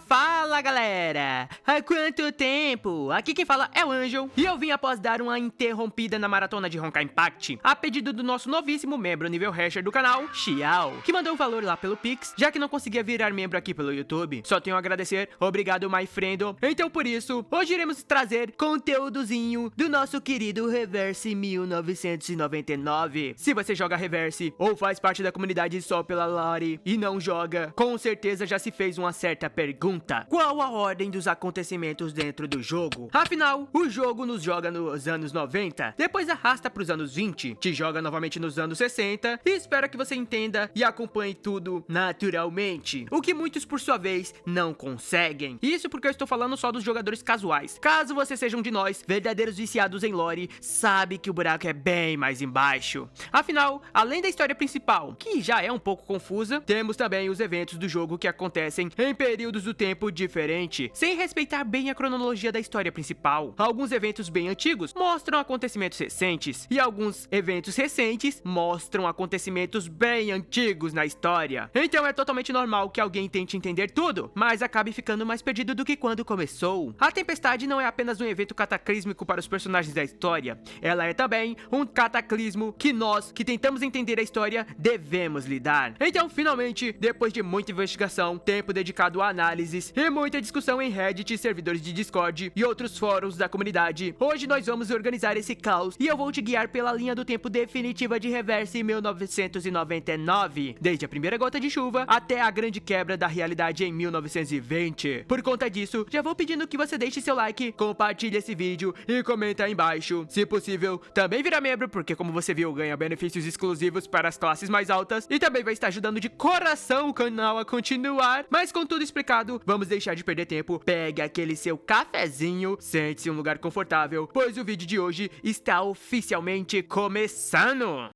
Fala galera! Há quanto tempo? Aqui quem fala é o Angel e eu vim após dar uma interrompida na maratona de Honkai Impact a pedido do nosso novíssimo membro nível Hasher do canal, Xiao, que mandou o valor lá pelo Pix, já que não conseguia virar membro aqui pelo YouTube. Só tenho a agradecer, obrigado my friend. Então por isso, hoje iremos trazer conteúdozinho do nosso querido Reverse 1999. Se você joga Reverse ou faz parte da comunidade só pela lore e não joga, com certeza já se fez uma certa pergunta: qual a ordem dos acontecimentos dentro do jogo? Afinal, o jogo nos joga nos anos 90, depois arrasta para os anos 20, te joga novamente nos anos 60 e espero que você entenda e acompanhe tudo naturalmente, o que muitos por sua vez não conseguem. Isso porque eu estou falando só dos jogadores casuais. Caso você seja um de nós, verdadeiros viciados em lore, sabe que o buraco é bem mais embaixo. Afinal, além da história principal, que já é um pouco confusa, temos também os eventos do jogo que acontecem em períodos do tempo diferente, sem respeitar bem a cronologia da história principal. Alguns eventos bem antigos mostram acontecimentos recentes, e alguns eventos recentes mostram acontecimentos bem antigos na história. Então é totalmente normal que alguém tente entender tudo, mas acabe ficando mais perdido do que quando começou. A tempestade não é apenas um evento cataclísmico para os personagens da história, ela é também um cataclismo que nós, que tentamos entender a história, devemos lidar. Então, finalmente, depois de muita investigação, tempo dedicado a análises e muita discussão em Reddit, servidores de Discord e outros fóruns da comunidade, hoje nós vamos organizar esse caos e eu vou te guiar pela linha do tempo definitiva de Reverse 1999, desde a primeira gota de chuva até a grande quebra da realidade em 1920. Por conta disso, já vou pedindo que você deixe seu like, compartilhe esse vídeo e comenta aí embaixo. Se possível, também vira membro, porque como você viu, ganha benefícios exclusivos para as classes mais altas e também vai estar ajudando de coração o canal a continuar. Mas com tudo explicado, vamos deixar de perder tempo. Pegue aquele seu cafezinho, sente-se em um lugar confortável, pois o vídeo de hoje está oficialmente começando!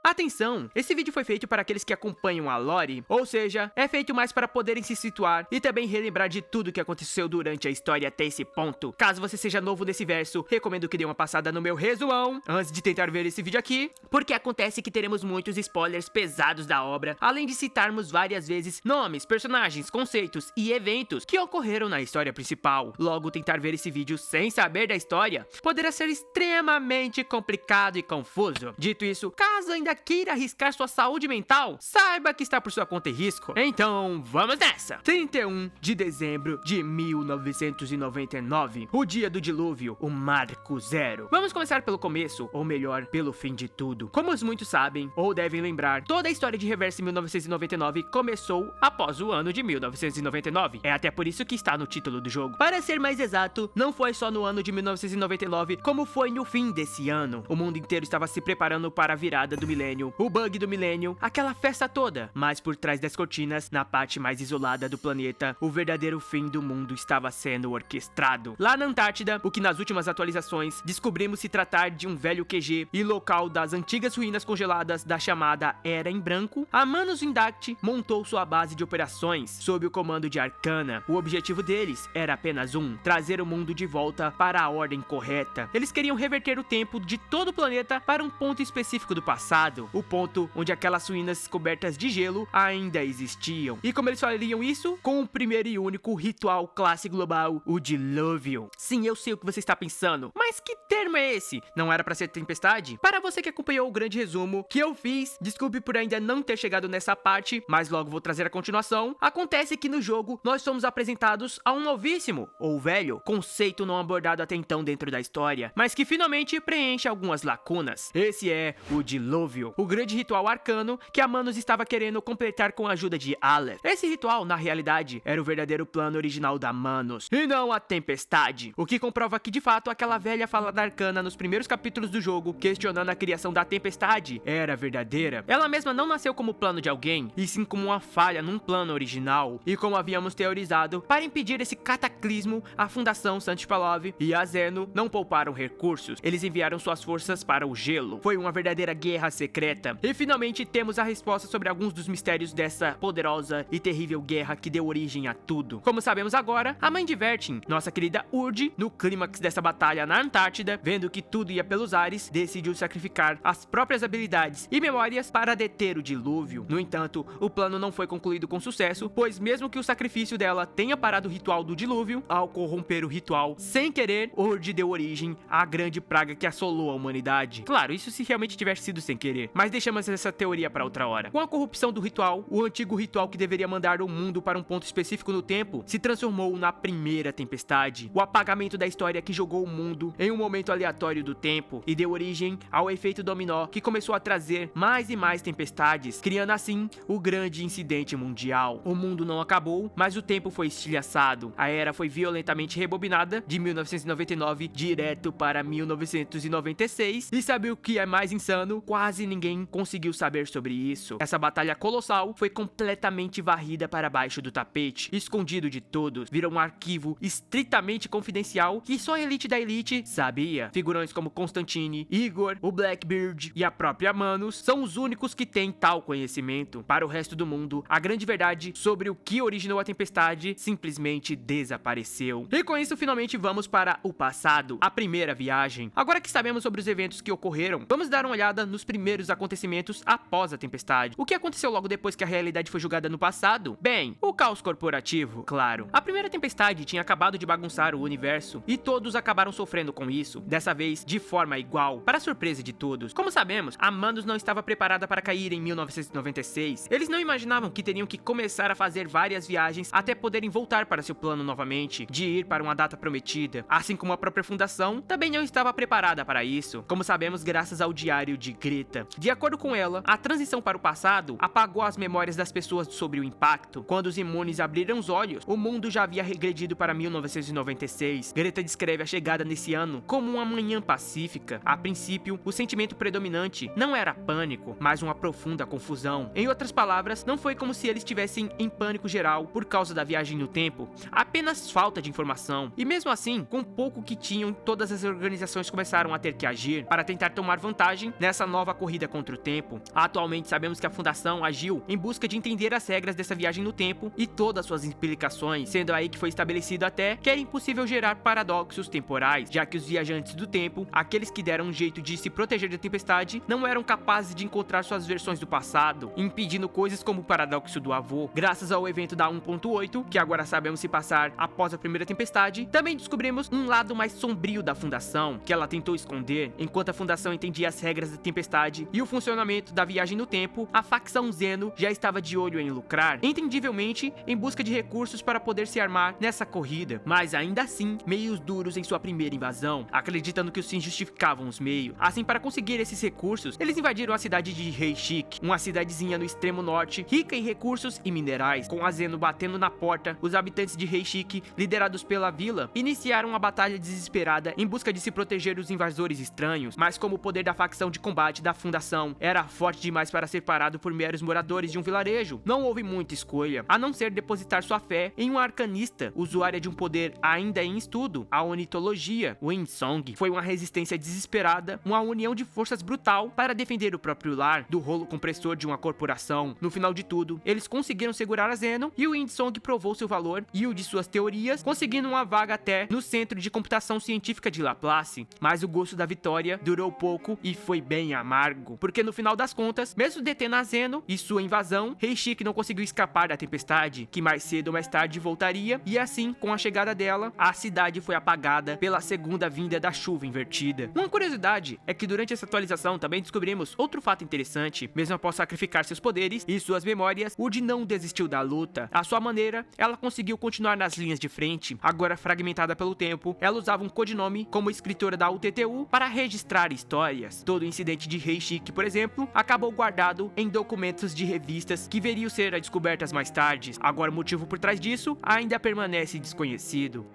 Atenção, esse vídeo foi feito para aqueles que acompanham a lore, ou seja, é feito mais para poderem se situar e também relembrar de tudo que aconteceu durante a história até esse ponto. Caso você seja novo nesse verso, recomendo que dê uma passada no meu resumão antes de tentar ver esse vídeo aqui, porque acontece que teremos muitos spoilers pesados da obra, além de citarmos várias vezes nomes, personagens, conceitos e eventos que ocorreram na história principal. Logo, tentar ver esse vídeo sem saber da história poderá ser extremamente complicado e confuso. Dito isso, caso ainda queira arriscar sua saúde mental, saiba que está por sua conta e risco. Então, vamos nessa! 31 de dezembro de 1999, o dia do dilúvio, o marco zero. Vamos começar pelo começo, ou melhor, pelo fim de tudo. Como os muitos sabem, ou devem lembrar, toda a história de Reverse 1999 começou após o ano de 1999. É até por isso que está no título do jogo. Para ser mais exato, não foi só no ano de 1999, como foi no fim desse ano. O mundo inteiro estava se preparando para a virada do milênio, o bug do milênio, aquela festa toda. Mas por trás das cortinas, na parte mais isolada do planeta, o verdadeiro fim do mundo estava sendo orquestrado. Lá na Antártida, o que nas últimas atualizações descobrimos se tratar de um velho QG e local das antigas ruínas congeladas da chamada Era em Branco, a Manus Indact montou sua base de operações sob o comando de Arcana. O objetivo deles era apenas trazer o mundo de volta para a ordem correta. Eles queriam reverter o tempo de todo o planeta para um ponto específico do passado, o ponto onde aquelas ruínas cobertas de gelo ainda existiam. E como eles fariam isso? Com o primeiro e único ritual classe global, o dilúvio. Sim, eu sei o que você está pensando, mas que termo é esse? Não era pra ser tempestade? Para você que acompanhou o grande resumo que eu fiz, desculpe por ainda não ter chegado nessa parte, mas logo vou trazer a continuação. Acontece que no jogo nós somos apresentados a um novíssimo, ou velho, conceito não abordado até então dentro da história, mas que finalmente preenche algumas lacunas. Esse é o dilúvio, o grande ritual arcano que a Manus estava querendo completar com a ajuda de Aleph. Esse ritual, na realidade, era o verdadeiro plano original da Manus, e não a tempestade, o que comprova que de fato aquela velha fala da Arcana nos primeiros capítulos do jogo, questionando a criação da tempestade, era verdadeira. Ela mesma não nasceu como plano de alguém, e sim como uma falha num plano original, e como havíamos teorizado, para impedir esse cataclismo, a Fundação Santipalov e a Zeno não pouparam recursos, eles enviaram suas forças para o gelo. Foi uma verdadeira guerra secreta secreta. E finalmente temos a resposta sobre alguns dos mistérios dessa poderosa e terrível guerra que deu origem a tudo. Como sabemos agora, a mãe de Vertin, nossa querida Urd, no clímax dessa batalha na Antártida, vendo que tudo ia pelos ares, decidiu sacrificar as próprias habilidades e memórias para deter o dilúvio. No entanto, o plano não foi concluído com sucesso, pois mesmo que o sacrifício dela tenha parado o ritual do dilúvio, ao corromper o ritual sem querer, Urd deu origem à grande praga que assolou a humanidade. Claro, isso se realmente tivesse sido sem querer, mas deixamos essa teoria para outra hora. Com a corrupção do ritual, o antigo ritual que deveria mandar o mundo para um ponto específico no tempo se transformou na primeira tempestade, o apagamento da história que jogou o mundo em um momento aleatório do tempo e deu origem ao efeito dominó que começou a trazer mais e mais tempestades, criando assim o grande incidente mundial. O mundo não acabou, mas o tempo foi estilhaçado. A era foi violentamente rebobinada de 1999 direto para 1996 e sabe o que é mais insano? Quase ninguém conseguiu saber sobre isso. Essa batalha colossal foi completamente varrida para baixo do tapete, escondido de todos, virou um arquivo estritamente confidencial que só a elite da elite sabia. Figurões como Constantine, Igor, o Blackbeard e a própria Manus são os únicos que têm tal conhecimento. Para o resto do mundo, a grande verdade sobre o que originou a tempestade simplesmente desapareceu. E com isso, finalmente vamos para o passado, a primeira viagem. Agora que sabemos sobre os eventos que ocorreram, vamos dar uma olhada nos primeiros acontecimentos após a tempestade. O que aconteceu logo depois que a realidade foi julgada no passado? Bem, o caos corporativo, claro. A primeira tempestade tinha acabado de bagunçar o universo e todos acabaram sofrendo com isso, dessa vez de forma igual, para a surpresa de todos. Como sabemos, a Manus não estava preparada para cair em 1996. Eles não imaginavam que teriam que começar a fazer várias viagens até poderem voltar para seu plano novamente, de ir para uma data prometida. Assim como a própria fundação também não estava preparada para isso, como sabemos graças ao diário de Greta. De acordo com ela, a transição para o passado apagou as memórias das pessoas sobre o impacto. Quando os imunes abriram os olhos, o mundo já havia regredido para 1996. Greta descreve a chegada nesse ano como uma manhã pacífica. A princípio, o sentimento predominante não era pânico, mas uma profunda confusão. Em outras palavras, não foi como se eles estivessem em pânico geral por causa da viagem no tempo, apenas falta de informação. E mesmo assim, com pouco que tinham, todas as organizações começaram a ter que agir para tentar tomar vantagem nessa nova corrida contra o tempo. Atualmente sabemos que a Fundação agiu em busca de entender as regras dessa viagem no tempo e todas suas implicações, sendo aí que foi estabelecido até que era impossível gerar paradoxos temporais, já que os viajantes do tempo, aqueles que deram um jeito de se proteger da tempestade, não eram capazes de encontrar suas versões do passado, impedindo coisas como o paradoxo do avô. Graças ao evento da 1.8, que agora sabemos se passar após a primeira tempestade, também descobrimos um lado mais sombrio da Fundação, que ela tentou esconder. Enquanto a Fundação entendia as regras da tempestade e o funcionamento da viagem no tempo, a facção Zeno já estava de olho em lucrar, entendivelmente em busca de recursos para poder se armar nessa corrida, mas ainda assim, meios duros em sua primeira invasão, acreditando que os fins justificavam os meios. Assim, para conseguir esses recursos, eles invadiram a cidade de Reishik, uma cidadezinha no extremo norte, rica em recursos e minerais. Com a Zeno batendo na porta, os habitantes de Reishik, liderados pela vila, iniciaram uma batalha desesperada em busca de se proteger dos invasores estranhos, mas como o poder da facção de combate da Fundação era forte demais para ser parado por meros moradores de um vilarejo, não houve muita escolha, a não ser depositar sua fé em uma arcanista, usuária de um poder ainda em estudo, a onitologia. O Winsong foi uma resistência desesperada, uma união de forças brutal para defender o próprio lar do rolo compressor de uma corporação. No final de tudo, eles conseguiram segurar a Zeno e o Winsong provou seu valor e o de suas teorias, conseguindo uma vaga até no Centro de Computação Científica de Laplace. Mas o gosto da vitória durou pouco e foi bem amargo, porque no final das contas, mesmo detendo a Zeno e sua invasão, Reishik não conseguiu escapar da tempestade, que mais cedo ou mais tarde voltaria, e assim, com a chegada dela, a cidade foi apagada pela segunda vinda da chuva invertida. Uma curiosidade é que durante essa atualização também descobrimos outro fato interessante. Mesmo após sacrificar seus poderes e suas memórias, Urd não desistiu da luta. À sua maneira, ela conseguiu continuar nas linhas de frente. Agora fragmentada pelo tempo, ela usava um codinome como escritora da UTTU para registrar histórias. Todo o incidente de Reishik, por exemplo, acabou guardado em documentos de revistas que veriam ser descobertas mais tarde. Agora o motivo por trás disso ainda permanece desconhecido.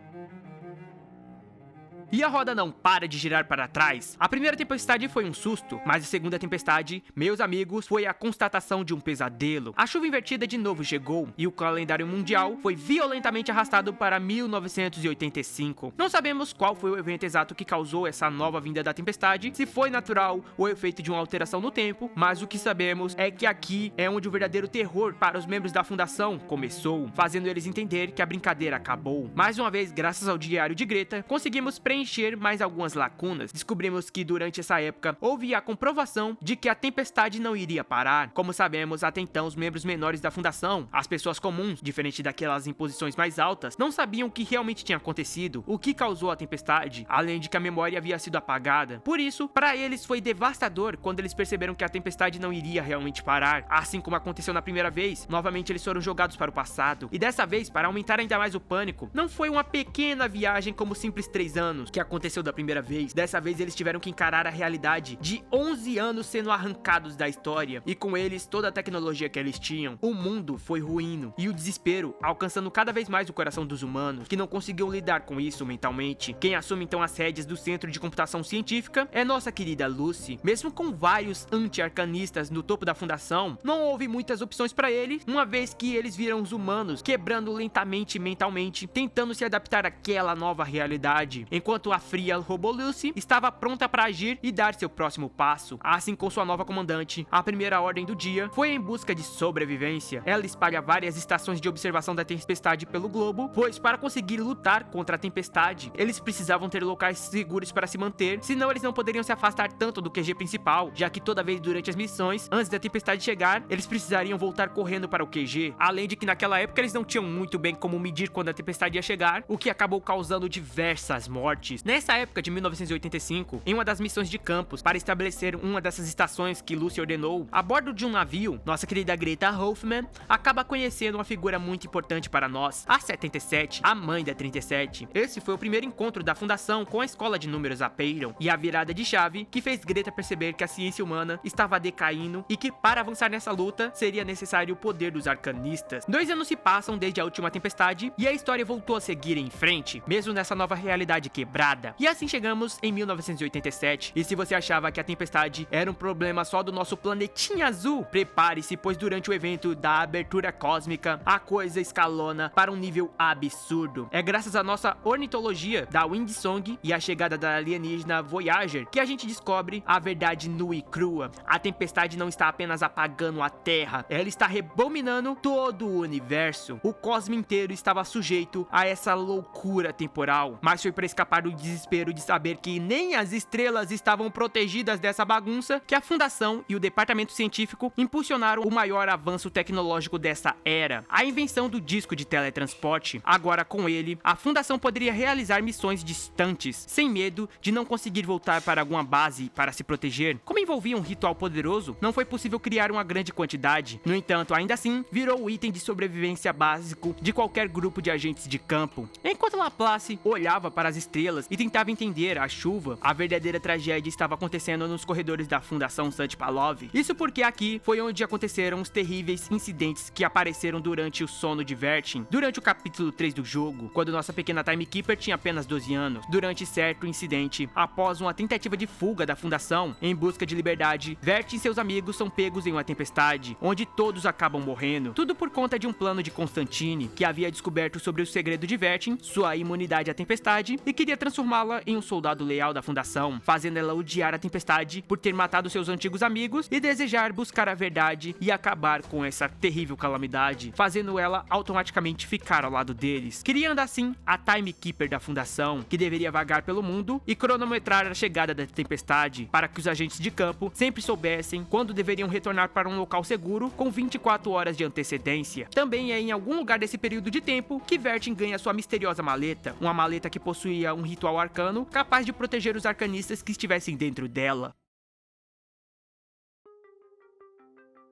e a roda não para de girar para trás. A primeira tempestade foi um susto, mas a segunda tempestade, meus amigos, foi a constatação de um pesadelo. A chuva invertida de novo chegou e o calendário mundial foi violentamente arrastado para 1985. Não sabemos qual foi o evento exato que causou essa nova vinda da tempestade, se foi natural ou efeito de uma alteração no tempo, mas o que sabemos é que aqui é onde o verdadeiro terror para os membros da fundação começou, fazendo eles entender que a brincadeira acabou. Mais uma vez, graças ao diário de Greta, conseguimos preencher mais algumas lacunas. Descobrimos que durante essa época houve a comprovação de que a tempestade não iria parar. Como sabemos, até então os membros menores da fundação, as pessoas comuns, diferente daquelas em posições mais altas, não sabiam o que realmente tinha acontecido, o que causou a tempestade, além de que a memória havia sido apagada. Por isso, para eles foi devastador quando eles perceberam que a tempestade não iria realmente parar. Assim como aconteceu na primeira vez, novamente eles foram jogados para o passado. E dessa vez, para aumentar ainda mais o pânico, não foi uma pequena viagem como simples 3 anos que aconteceu da primeira vez. Dessa vez eles tiveram que encarar a realidade de 11 anos sendo arrancados da história, e com eles toda a tecnologia que eles tinham. O mundo foi ruindo e o desespero alcançando cada vez mais o coração dos humanos, que não conseguiam lidar com isso mentalmente. Quem assume então as rédeas do Centro de Computação Científica é nossa querida Lucy. Mesmo com vários anti-arcanistas no topo da fundação, não houve muitas opções para eles, uma vez que eles viram os humanos quebrando lentamente mentalmente, tentando se adaptar àquela nova realidade, enquanto a fria robô Lucy estava pronta para agir e dar seu próximo passo. Assim, com sua nova comandante, a primeira ordem do dia foi em busca de sobrevivência. Ela espalha várias estações de observação da tempestade pelo globo, pois para conseguir lutar contra a tempestade, eles precisavam ter locais seguros para se manter, senão eles não poderiam se afastar tanto do QG principal, já que toda vez durante as missões, antes da tempestade chegar, eles precisariam voltar correndo para o QG, além de que naquela época eles não tinham muito bem como medir quando a tempestade ia chegar, o que acabou causando diversas mortes. Nessa época de 1985, em uma das missões de campus para estabelecer uma dessas estações que Lucy ordenou, a bordo de um navio, nossa querida Greta Hoffman acaba conhecendo uma figura muito importante para nós, a 77, a mãe da 37. Esse foi o primeiro encontro da fundação com a escola de números Apeiron, e a virada de chave que fez Greta perceber que a ciência humana estava decaindo e que para avançar nessa luta seria necessário o poder dos arcanistas. 2 anos se passam desde a última tempestade e a história voltou a seguir em frente, mesmo nessa nova realidade quebrada. E assim chegamos em 1987, e se você achava que a tempestade era um problema só do nosso planetinha azul, prepare-se, pois durante o evento da abertura cósmica, a coisa escalona para um nível absurdo. É graças à nossa ornitologia da Windsong e a chegada da alienígena Voyager que a gente descobre a verdade nua e crua. A tempestade não está apenas apagando a Terra, ela está rebominando todo o universo. O cosmos inteiro estava sujeito a essa loucura temporal, mas foi para escapar do desespero de saber que nem as estrelas estavam protegidas dessa bagunça que a Fundação e o Departamento Científico impulsionaram o maior avanço tecnológico dessa era, a invenção do disco de teletransporte. Agora, com ele, a Fundação poderia realizar missões distantes, sem medo de não conseguir voltar para alguma base para se proteger. Como envolvia um ritual poderoso, não foi possível criar uma grande quantidade. No entanto, ainda assim, virou o item de sobrevivência básico de qualquer grupo de agentes de campo. Enquanto Laplace olhava para as estrelas e tentava entender a chuva, a verdadeira tragédia estava acontecendo nos corredores da Fundação Sankt-Pavlov. Isso porque aqui foi onde aconteceram os terríveis incidentes que apareceram durante o sono de Vertin, durante o capítulo 3 do jogo, quando nossa pequena Timekeeper tinha apenas 12 anos. Durante certo incidente, após uma tentativa de fuga da Fundação em busca de liberdade, Vertin e seus amigos são pegos em uma tempestade, onde todos acabam morrendo. Tudo por conta de um plano de Constantine, que havia descoberto sobre o segredo de Vertin, sua imunidade à tempestade, e queria transformá-la em um soldado leal da Fundação, fazendo ela odiar a tempestade por ter matado seus antigos amigos e desejar buscar a verdade e acabar com essa terrível calamidade, fazendo ela automaticamente ficar ao lado deles, criando assim a Timekeeper da Fundação, que deveria vagar pelo mundo e cronometrar a chegada da tempestade, para que os agentes de campo sempre soubessem quando deveriam retornar para um local seguro com 24 horas de antecedência. Também é em algum lugar desse período de tempo que Vertin ganha sua misteriosa maleta, uma maleta que possuía um ritual arcano capaz de proteger os arcanistas que estivessem dentro dela.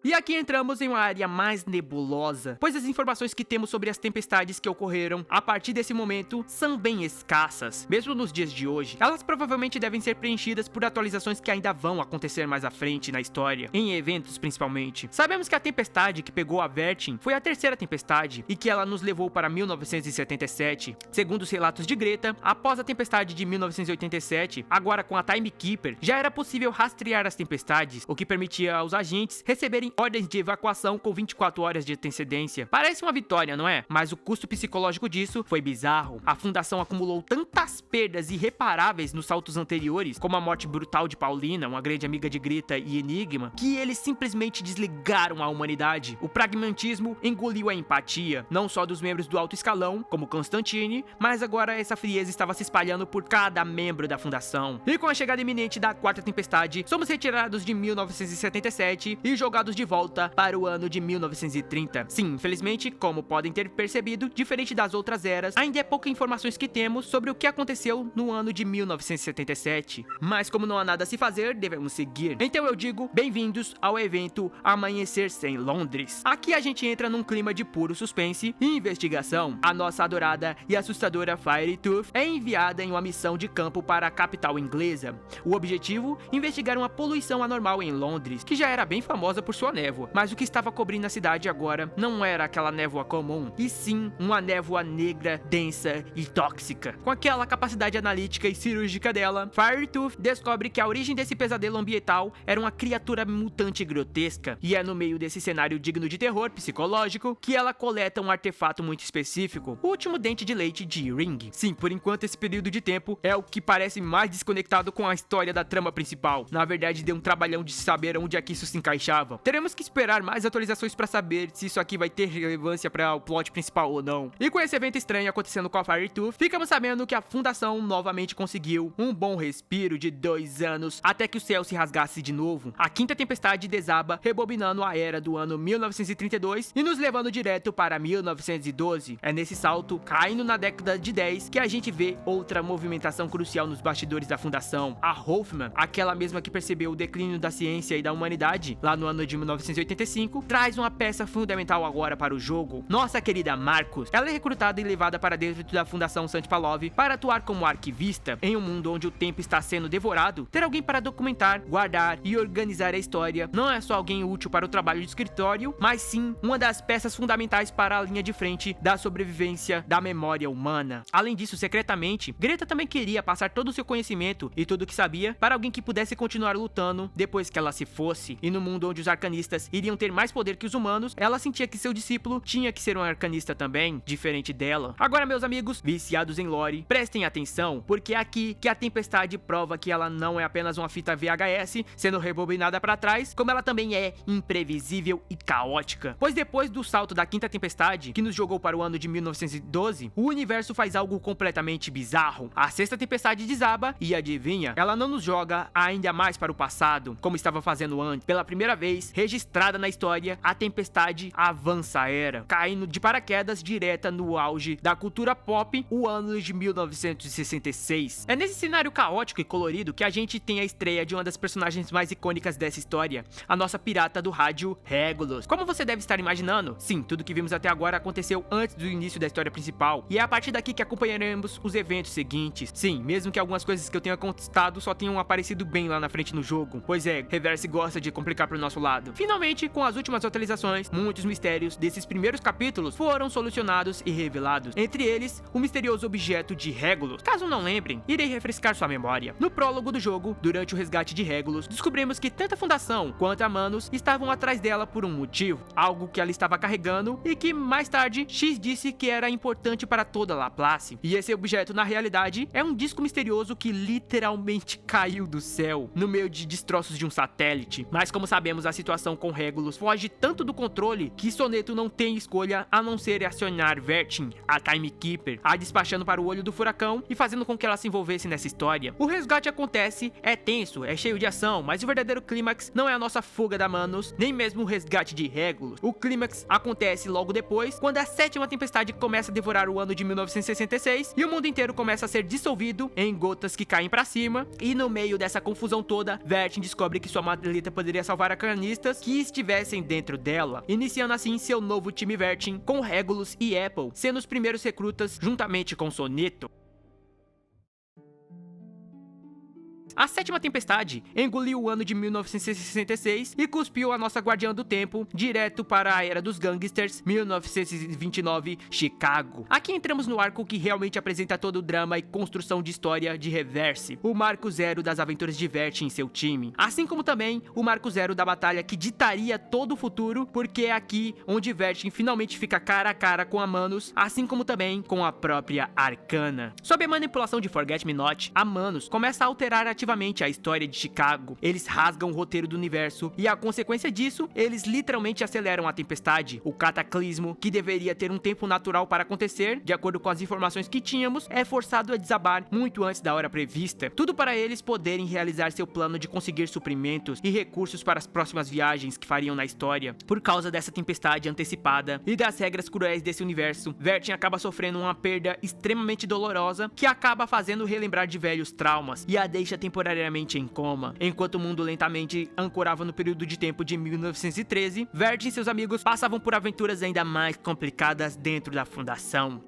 E aqui entramos em uma área mais nebulosa, pois as informações que temos sobre as tempestades que ocorreram a partir desse momento são bem escassas. Mesmo nos dias de hoje, elas provavelmente devem ser preenchidas por atualizações que ainda vão acontecer mais à frente na história, em eventos principalmente. Sabemos que a tempestade que pegou a Vertin foi a terceira tempestade e que ela nos levou para 1977. Segundo os relatos de Greta, após a tempestade de 1987, agora com a Timekeeper, já era possível rastrear as tempestades, o que permitia aos agentes receberem ordens de evacuação com 24 horas de antecedência. Parece uma vitória, não é? Mas o custo psicológico disso foi bizarro. A Fundação acumulou tantas perdas irreparáveis nos saltos anteriores, como a morte brutal de Paulina, uma grande amiga de Greta e Enigma, que eles simplesmente desligaram a humanidade. O pragmatismo engoliu a empatia, não só dos membros do alto escalão, como Constantine, mas agora essa frieza estava se espalhando por cada membro da Fundação. E com a chegada iminente da quarta tempestade, somos retirados de 1977 e jogados de volta para o ano de 1930. Sim, infelizmente, como podem ter percebido, diferente das outras eras, ainda é pouca informações que temos sobre o que aconteceu no ano de 1977. Mas como não há nada a se fazer, devemos seguir. Então eu digo, bem-vindos ao evento Amanhecer Sem Londres. Aqui a gente entra num clima de puro suspense e investigação. A nossa adorada e assustadora Firetooth é enviada em uma missão de campo para a capital inglesa. O objetivo? Investigar uma poluição anormal em Londres, que já era bem famosa por sua névoa, mas o que estava cobrindo a cidade agora não era aquela névoa comum, e sim uma névoa negra, densa e tóxica. Com aquela capacidade analítica e cirúrgica dela, Firetooth descobre que a origem desse pesadelo ambiental era uma criatura mutante grotesca, e é no meio desse cenário digno de terror psicológico que ela coleta um artefato muito específico, o último dente de leite de Ring. Sim, por enquanto esse período de tempo é o que parece mais desconectado com a história da trama principal. Na verdade, deu um trabalhão de saber onde é que isso se encaixava. Teremos que esperar mais atualizações para saber se isso aqui vai ter relevância para o plot principal ou não. E com esse evento estranho acontecendo com a Firetooth, ficamos sabendo que a Fundação novamente conseguiu um bom respiro de 2 anos até que o céu se rasgasse de novo. A quinta tempestade desaba, rebobinando a era do ano 1932 e nos levando direto para 1912. É nesse salto, caindo na década de 10, que a gente vê outra movimentação crucial nos bastidores da Fundação. A Hoffman, aquela mesma que percebeu o declínio da ciência e da humanidade lá no ano de 1985, traz uma peça fundamental agora para o jogo. Nossa querida Marcus, ela é recrutada e levada para dentro da Fundação Santpalov para atuar como arquivista. Em um mundo onde o tempo está sendo devorado, ter alguém para documentar, guardar e organizar a história não é só alguém útil para o trabalho de escritório, mas sim uma das peças fundamentais para a linha de frente da sobrevivência da memória humana. Além disso, secretamente, Greta também queria passar todo o seu conhecimento e tudo o que sabia para alguém que pudesse continuar lutando depois que ela se fosse. E no mundo onde os arcanistas iriam ter mais poder que os humanos, ela sentia que seu discípulo tinha que ser um arcanista também, diferente dela. Agora, meus amigos, viciados em lore, prestem atenção, porque é aqui que a tempestade prova que ela não é apenas uma fita VHS sendo rebobinada para trás, como ela também é imprevisível e caótica. Pois depois do salto da quinta tempestade, que nos jogou para o ano de 1912, o universo faz algo completamente bizarro. A sexta tempestade desaba e adivinha, ela não nos joga ainda mais para o passado, como estava fazendo antes. Pela primeira vez registrada na história, a tempestade avança a era, caindo de paraquedas direta no auge da cultura pop, o ano de 1966. É nesse cenário caótico e colorido que a gente tem a estreia de uma das personagens mais icônicas dessa história, a nossa pirata do rádio, Regulus. Como você deve estar imaginando, sim, tudo que vimos até agora aconteceu antes do início da história principal, e é a partir daqui que acompanharemos os eventos seguintes. Sim, mesmo que algumas coisas que eu tenha conquistado só tenham aparecido bem lá na frente no jogo, pois é, Reverse gosta de complicar pro nosso lado. Finalmente, com as últimas atualizações, muitos mistérios desses primeiros capítulos foram solucionados e revelados, entre eles, o misterioso objeto de Regulus. Caso não lembrem, irei refrescar sua memória. No prólogo do jogo, durante o resgate de Regulus, descobrimos que tanto a Fundação quanto a Manus estavam atrás dela por um motivo, algo que ela estava carregando e que mais tarde X disse que era importante para toda Laplace. E esse objeto na realidade é um disco misterioso que literalmente caiu do céu, no meio de destroços de um satélite. Mas como sabemos, a situação com Regulus foge tanto do controle que Soneto não tem escolha a não ser acionar Vertin, a Timekeeper, a despachando para o olho do furacão e fazendo com que ela se envolvesse nessa história. O resgate acontece, é tenso, é cheio de ação, mas o verdadeiro clímax não é a nossa fuga da Manus, nem mesmo o resgate de Regulus. O clímax acontece logo depois, quando a sétima tempestade começa a devorar o ano de 1966 e o mundo inteiro começa a ser dissolvido em gotas que caem pra cima, e no meio dessa confusão toda, Vertin descobre que sua maleta poderia salvar arcanistas arcanistas que estivessem dentro dela, iniciando assim seu novo time Vertin com Regulus e Apple sendo os primeiros recrutas juntamente com Soneto. A sétima tempestade engoliu o ano de 1966 e cuspiu a nossa guardiã do tempo direto para a era dos gangsters, 1929, Chicago. Aqui entramos no arco que realmente apresenta todo o drama e construção de história de Reverse, o marco zero das aventuras de Vertin em seu time, assim como também o marco zero da batalha que ditaria todo o futuro, porque é aqui onde Vertin finalmente fica cara a cara com a Manus, assim como também com a própria Arcana. Sob a manipulação de Forget Me Not, a Manus começa a alterar ativamente a história de Chicago. Eles rasgam o roteiro do universo e a consequência disso, eles literalmente aceleram a tempestade. O cataclismo, que deveria ter um tempo natural para acontecer, de acordo com as informações que tínhamos, é forçado a desabar muito antes da hora prevista. Tudo para eles poderem realizar seu plano de conseguir suprimentos e recursos para as próximas viagens que fariam na história. Por causa dessa tempestade antecipada e das regras cruéis desse universo, Vertin acaba sofrendo uma perda extremamente dolorosa que acaba fazendo relembrar de velhos traumas e a deixa temporariamente em coma. Enquanto o mundo lentamente ancorava no período de tempo de 1913, Vertin e seus amigos passavam por aventuras ainda mais complicadas dentro da Fundação.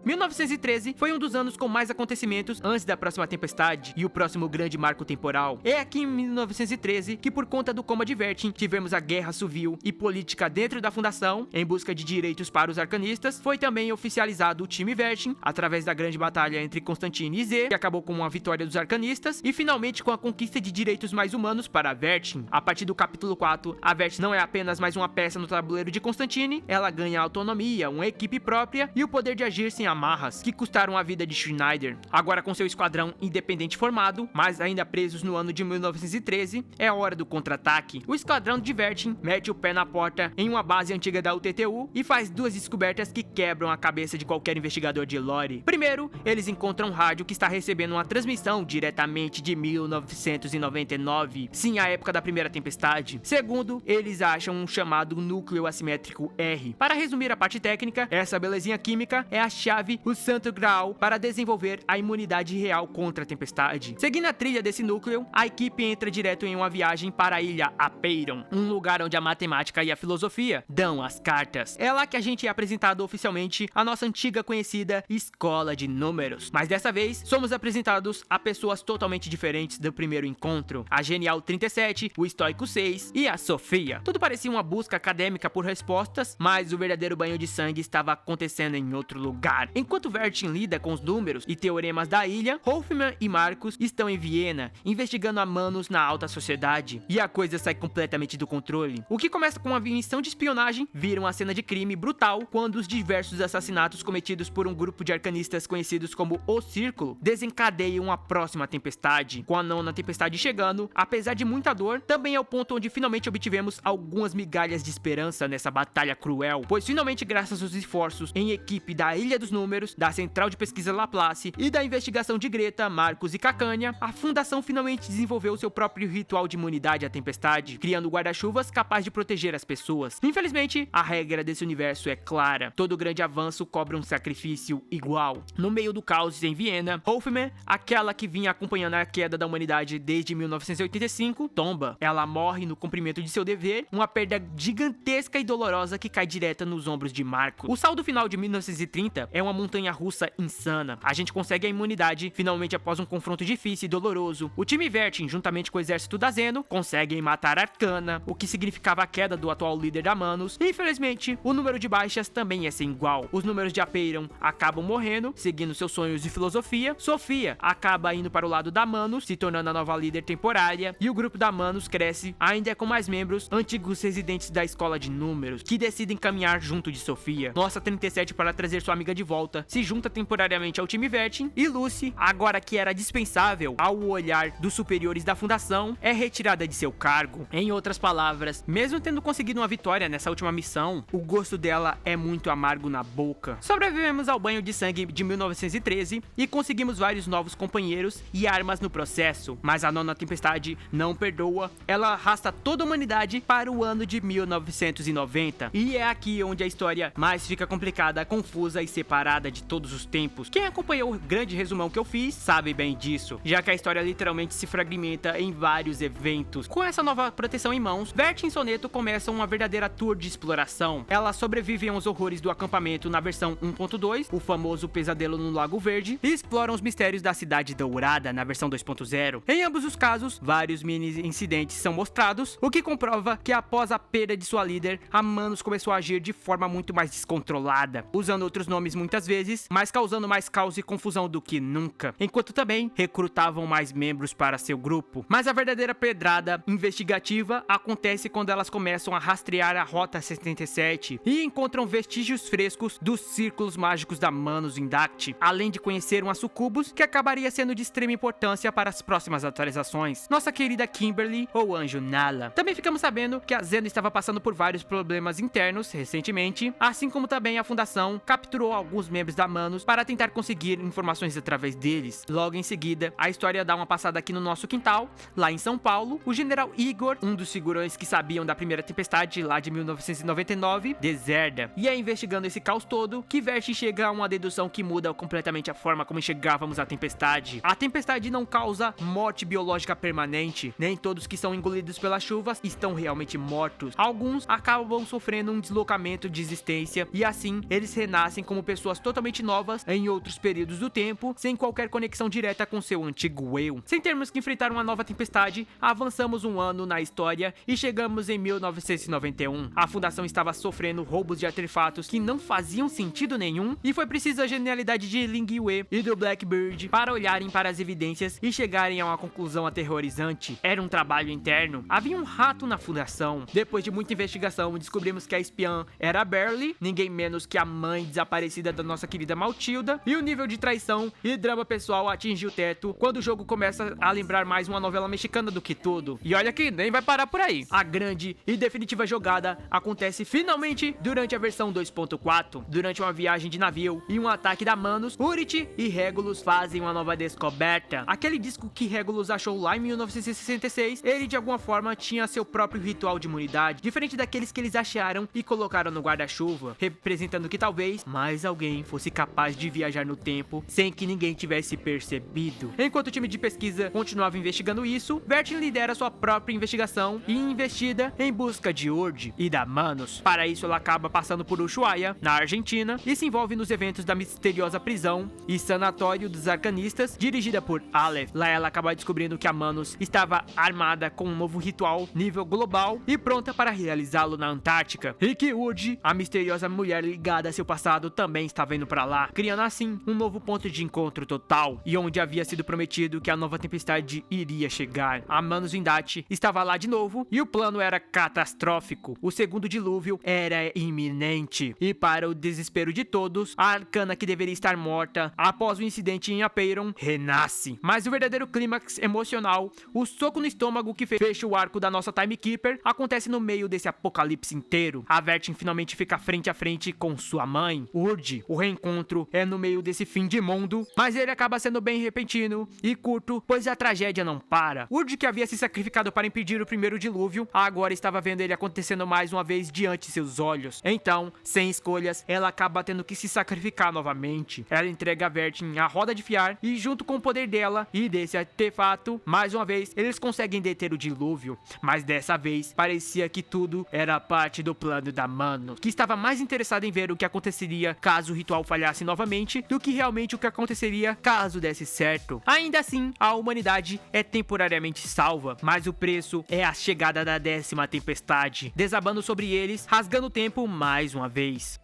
1913 foi um dos anos com mais acontecimentos antes da próxima tempestade e o próximo grande marco temporal. É aqui em 1913 que, por conta do coma de Vertin, tivemos a guerra civil e política dentro da Fundação, em busca de direitos para os arcanistas. Foi também oficializado o time Vertin, através da grande batalha entre Constantine e Z, que acabou com a vitória dos arcanistas, e finalmente com a conquista de direitos mais humanos para Vertin. A partir do capítulo 4, a Vertin não é apenas mais uma peça no tabuleiro de Constantine, ela ganha autonomia, uma equipe própria e o poder de agir sem amarras que custaram a vida de Schneider. Agora com seu esquadrão independente formado, mas ainda presos no ano de 1913, é hora do contra-ataque. O esquadrão de Vertin mete o pé na porta em uma base antiga da UTTU e faz duas descobertas que quebram a cabeça de qualquer investigador de lore. Primeiro, eles encontram um rádio que está recebendo uma transmissão diretamente de 1999, sim, a época da primeira tempestade. Segundo, eles acham um chamado núcleo assimétrico R. Para resumir a parte técnica, essa belezinha química é a chave, o santo graal, para desenvolver a imunidade real contra a tempestade. Seguindo a trilha desse núcleo, a equipe entra direto em uma viagem para a ilha Apeiron, um lugar onde a matemática e a filosofia dão as cartas. É lá que a gente é apresentado oficialmente a nossa antiga conhecida Escola de Números. Mas dessa vez, somos apresentados a pessoas totalmente diferentes do primeiro encontro. A Genial 37, o Estoico 6 e a Sofia. Tudo parecia uma busca acadêmica por respostas, mas o verdadeiro banho de sangue estava acontecendo em outro lugar. Enquanto Vertin lida com os números e teoremas da ilha, Hoffman e Marcus estão em Viena, investigando a Manus na alta sociedade. E a coisa sai completamente do controle. O que começa com uma missão de espionagem vira uma cena de crime brutal quando os diversos assassinatos cometidos por um grupo de arcanistas conhecidos como O Círculo desencadeiam a próxima tempestade. Com a nona tempestade chegando, apesar de muita dor, também é o ponto onde finalmente obtivemos algumas migalhas de esperança nessa batalha cruel, pois finalmente, graças aos esforços em equipe da Ilha dos Números, da Central de Pesquisa Laplace e da investigação de Greta, Marcus e Cacania, a Fundação finalmente desenvolveu seu próprio ritual de imunidade à tempestade, criando guarda-chuvas capaz de proteger as pessoas. Infelizmente, a regra desse universo é clara: todo grande avanço cobra um sacrifício igual. No meio do caos em Viena, Hoffman, aquela que vinha acompanhando a queda da humanidade desde 1985, tomba. Ela morre no cumprimento de seu dever, uma perda gigantesca e dolorosa que cai direta nos ombros de Marcus. O saldo final de 1930 é uma montanha russa insana. A gente consegue a imunidade finalmente após um confronto difícil e doloroso. O time Vertin, juntamente com o exército da Zeno, conseguem matar Arcana, o que significava a queda do atual líder da Manus. Infelizmente, o número de baixas também é sem igual. Os números de Apeiron acabam morrendo, seguindo seus sonhos de filosofia. Sofia acaba indo para o lado da Manus, se tornando a nova líder temporária, e o grupo da Manus cresce, ainda com mais membros, antigos residentes da Escola de Números, que decidem caminhar junto de Sofia. Nossa 37, para trazer sua amiga de volta, se junta temporariamente ao time Vertin, e Lucy, agora que era dispensável ao olhar dos superiores da Fundação, é retirada de seu cargo. Em outras palavras, mesmo tendo conseguido uma vitória nessa última missão, o gosto dela é muito amargo na boca. Sobrevivemos ao banho de sangue de 1913 e conseguimos vários novos companheiros e armas no processo, mas a nona tempestade não perdoa. Ela arrasta toda a humanidade para o ano de 1990, e é aqui onde a história mais fica complicada, confusa e separada. parada de todos os tempos. Quem acompanhou o grande resumão que eu fiz sabe bem disso, já que a história literalmente se fragmenta em vários eventos. Com essa nova proteção em mãos, Vert e Soneto começam uma verdadeira tour de exploração. Elas sobrevivem aos horrores do acampamento na versão 1.2, o famoso pesadelo no Lago Verde, e exploram os mistérios da Cidade Dourada na versão 2.0. Em ambos os casos, vários mini incidentes são mostrados, o que comprova que após a perda de sua líder, a Manos começou a agir de forma muito mais descontrolada, usando outros nomes muitas vezes, mas causando mais caos e confusão do que nunca, enquanto também recrutavam mais membros para seu grupo. Mas a verdadeira pedrada investigativa acontece quando elas começam a rastrear a Rota 77 e encontram vestígios frescos dos círculos mágicos da Manus Indact, além de conhecer uma sucubus que acabaria sendo de extrema importância para as próximas atualizações, nossa querida Kimberly ou Anjo Nala. Também ficamos sabendo que a Zeno estava passando por vários problemas internos recentemente, assim como também a Fundação capturou alguns membros da Manus para tentar conseguir informações através deles. Logo em seguida, a história dá uma passada aqui no nosso quintal, lá em São Paulo. O General Igor, um dos figurões que sabiam da primeira tempestade lá de 1999, deserda. E é investigando esse caos todo que Vert chega a uma dedução que muda completamente a forma como enxergávamos a tempestade. A tempestade não causa morte biológica permanente, nem todos que são engolidos pelas chuvas estão realmente mortos. Alguns acabam sofrendo um deslocamento de existência e assim eles renascem como pessoas totalmente novas em outros períodos do tempo, sem qualquer conexão direta com seu antigo eu. Sem termos que enfrentar uma nova tempestade, avançamos um ano na história e chegamos em 1991. A Fundação estava sofrendo roubos de artefatos que não faziam sentido nenhum e foi preciso a genialidade de Ling Yue e do Blackbird para olharem para as evidências e chegarem a uma conclusão aterrorizante. Era um trabalho interno. Havia um rato na Fundação. Depois de muita investigação, descobrimos que a espiã era a Barley, ninguém menos que a mãe desaparecida da nossa querida Maltilda, e o nível de traição e drama pessoal atinge o teto quando o jogo começa a lembrar mais uma novela mexicana do que tudo. E olha que nem vai parar por aí. A grande e definitiva jogada acontece finalmente durante a versão 2.4. Durante uma viagem de navio e um ataque da Manus, Urit e Regulus fazem uma nova descoberta. Aquele disco que Regulus achou lá em 1966, ele de alguma forma tinha seu próprio ritual de imunidade, diferente daqueles que eles acharam e colocaram no guarda-chuva, representando que talvez mais alguém fosse capaz de viajar no tempo sem que ninguém tivesse percebido. Enquanto o time de pesquisa continuava investigando isso, Vert lidera sua própria investigação e investida em busca de Urd e da Manus. Para isso, ela acaba passando por Ushuaia, na Argentina, e se envolve nos eventos da misteriosa prisão e sanatório dos arcanistas, dirigida por Aleph. Lá ela acaba descobrindo que a Manus estava armada com um novo ritual nível global e pronta para realizá-lo na Antártica, e que Urd, a misteriosa mulher ligada a seu passado, também estava indo para lá, criando assim um novo ponto de encontro total, e onde havia sido prometido que a nova tempestade iria chegar. A Manus Indact estava lá de novo e o plano era catastrófico. O segundo dilúvio era iminente e, para o desespero de todos, a Arcana, que deveria estar morta após o incidente em Apeiron, renasce. Mas o verdadeiro clímax emocional, o soco no estômago que fecha o arco da nossa Timekeeper, acontece no meio desse apocalipse inteiro. A Vert finalmente fica frente a frente com sua mãe, Urd. O reencontro é no meio desse fim de mundo, mas ele acaba sendo bem repentino e curto, pois a tragédia não para. Urd, que havia se sacrificado para impedir o primeiro dilúvio, agora estava vendo ele acontecendo mais uma vez diante de seus olhos. Então, sem escolhas, ela acaba tendo que se sacrificar novamente. Ela entrega a Vert a roda de fiar e, junto com o poder dela e desse artefato, mais uma vez eles conseguem deter o dilúvio. Mas dessa vez parecia que tudo era parte do plano da Manus, que estava mais interessada em ver o que aconteceria caso o ritual falhasse novamente do que realmente o que aconteceria caso desse certo. Ainda assim, a humanidade é temporariamente salva, mas o preço é a chegada da 10ª tempestade, desabando sobre eles, rasgando o tempo mais uma vez.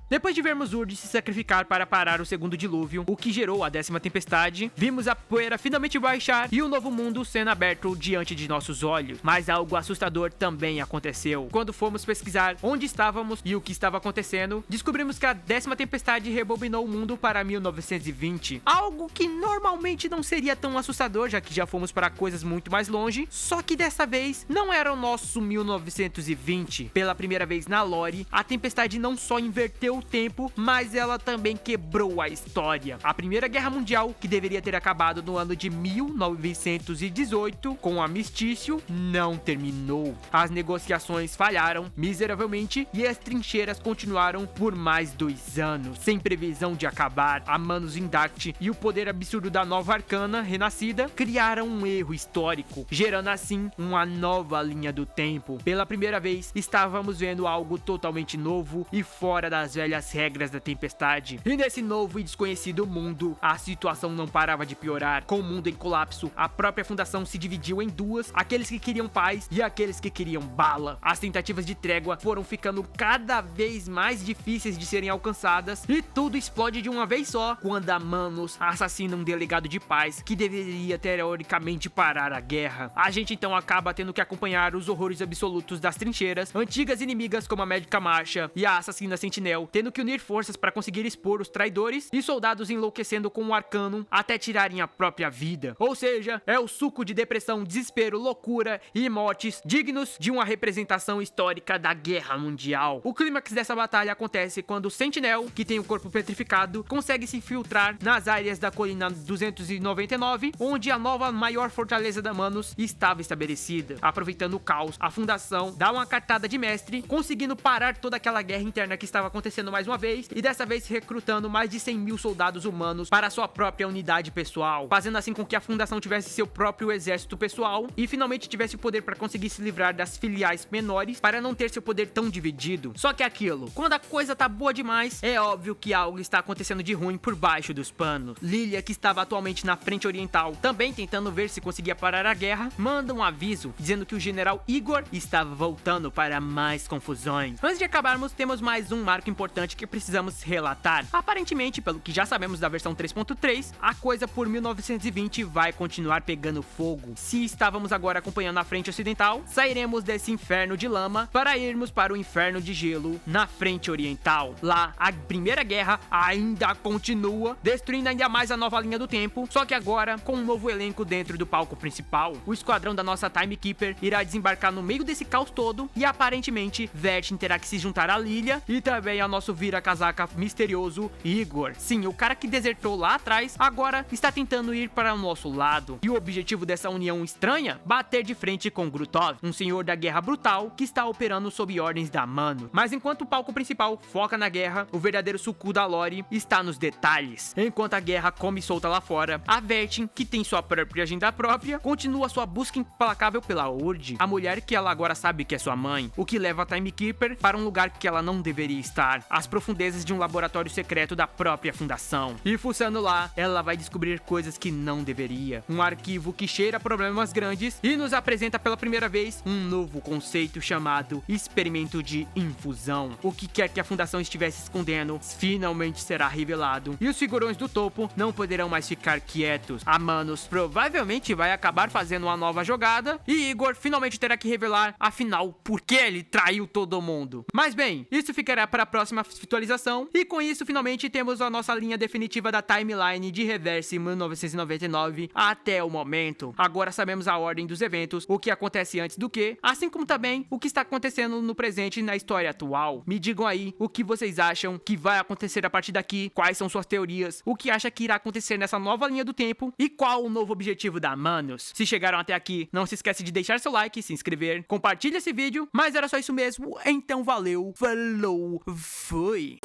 Depois de vermos Urd se sacrificar para parar o segundo dilúvio, o que gerou a 10ª tempestade, vimos a poeira finalmente baixar e um novo mundo sendo aberto diante de nossos olhos. Mas algo assustador também aconteceu. Quando fomos pesquisar onde estávamos e o que estava acontecendo, descobrimos que a 10ª tempestade rebobinou o mundo para 1920. Algo que normalmente não seria tão assustador, já que já fomos para coisas muito mais longe, só que dessa vez não era o nosso 1920. Pela primeira vez na lore, a tempestade não só inverteu o tempo, mas ela também quebrou a história. A Primeira Guerra Mundial, que deveria ter acabado no ano de 1918 com o armistício, não terminou. As negociações falharam miseravelmente e as trincheiras continuaram por mais 2 anos, sem previsão de acabar. A Manus Indact e o poder absurdo da Nova Arcana renascida criaram um erro histórico, gerando assim uma nova linha do tempo. Pela primeira vez, estávamos vendo algo totalmente novo e fora das velhas regras da tempestade. E nesse novo e desconhecido mundo, a situação não parava de piorar. Com o mundo em colapso, a própria fundação se dividiu em duas: aqueles que queriam paz e aqueles que queriam bala. As tentativas de trégua foram ficando cada vez mais difíceis de serem alcançadas e tudo explode de uma vez só quando a Manus assassina um delegado de paz que deveria teoricamente parar a guerra. A gente então acaba tendo que acompanhar os horrores absolutos das trincheiras, antigas inimigas como a Médica Marcha e a Assassina Sentinel tendo que unir forças para conseguir expor os traidores, e soldados enlouquecendo com o Arcanum até tirarem a própria vida. Ou seja, é o suco de depressão, desespero, loucura e mortes dignos de uma representação histórica da Guerra Mundial. O clímax dessa batalha acontece quando o Sentinel, que tem o corpo petrificado, consegue se infiltrar nas áreas da colina 299, onde a nova maior fortaleza da Manus estava estabelecida. Aproveitando o caos, a fundação dá uma cartada de mestre, conseguindo parar toda aquela guerra interna que estava acontecendo mais uma vez, e dessa vez recrutando mais de 100 mil soldados humanos para sua própria unidade pessoal, fazendo assim com que a fundação tivesse seu próprio exército pessoal e finalmente tivesse o poder para conseguir se livrar das filiais menores, para não ter seu poder tão dividido. Só que aquilo, quando a coisa tá boa demais, é óbvio que algo está acontecendo de ruim por baixo dos panos. Lilia, que estava atualmente na frente oriental, também tentando ver se conseguia parar a guerra, manda um aviso dizendo que o general Igor estava voltando para mais confusões. Antes de acabarmos, temos mais um marco importante que precisamos relatar. Aparentemente, pelo que já sabemos da versão 3.3, a coisa por 1920 vai continuar pegando fogo. Se estávamos agora acompanhando a frente ocidental, sairemos desse inferno de lama para irmos para o inferno de gelo na frente oriental. Lá, a Primeira Guerra ainda continua, destruindo ainda mais a nova linha do tempo, só que agora com um novo elenco dentro do palco principal. O esquadrão da nossa Timekeeper irá desembarcar no meio desse caos todo e aparentemente Vertin terá que se juntar a Lilia e também ao nosso vira-casaca misterioso Igor. Sim, o cara que desertou lá atrás agora está tentando ir para o nosso lado. E o objetivo dessa união estranha? Bater de frente com Grutov, um senhor da guerra brutal que está operando sob ordens da Mano. Mas enquanto o palco principal foca na guerra, o verdadeiro suco da lore está nos detalhes. Enquanto a guerra come solta lá fora, a Vertin, que tem sua própria agenda própria, continua sua busca implacável pela Urd, a mulher que ela agora sabe que é sua mãe, o que leva a Timekeeper para um lugar que ela não deveria estar, as profundezas de um laboratório secreto da própria fundação. E fuçando lá, ela vai descobrir coisas que não deveria. Um arquivo que cheira problemas grandes e nos apresenta pela primeira vez um novo conceito chamado experimento de infusão. O que quer que a fundação estivesse escondendo finalmente será revelado e os figurões do topo não poderão mais ficar quietos. A Manus provavelmente vai acabar fazendo uma nova jogada e Igor finalmente terá que revelar afinal por que ele traiu todo mundo. Mas bem, isso ficará para a próxima atualização e com isso finalmente temos a nossa linha definitiva da timeline de Reverse 1999 até o momento. Agora sabemos a ordem dos eventos, o que acontece antes do que, assim como também o que está acontecendo no presente e na história atual. Me digam aí o que vocês acham que vai acontecer a partir daqui, quais são suas teorias, o que acha que irá acontecer nessa nova linha do tempo e qual o novo objetivo da Manus. Se chegaram até aqui, não se esquece de deixar seu like, se inscrever, compartilha esse vídeo, mas era só isso mesmo, então valeu, falou, fui!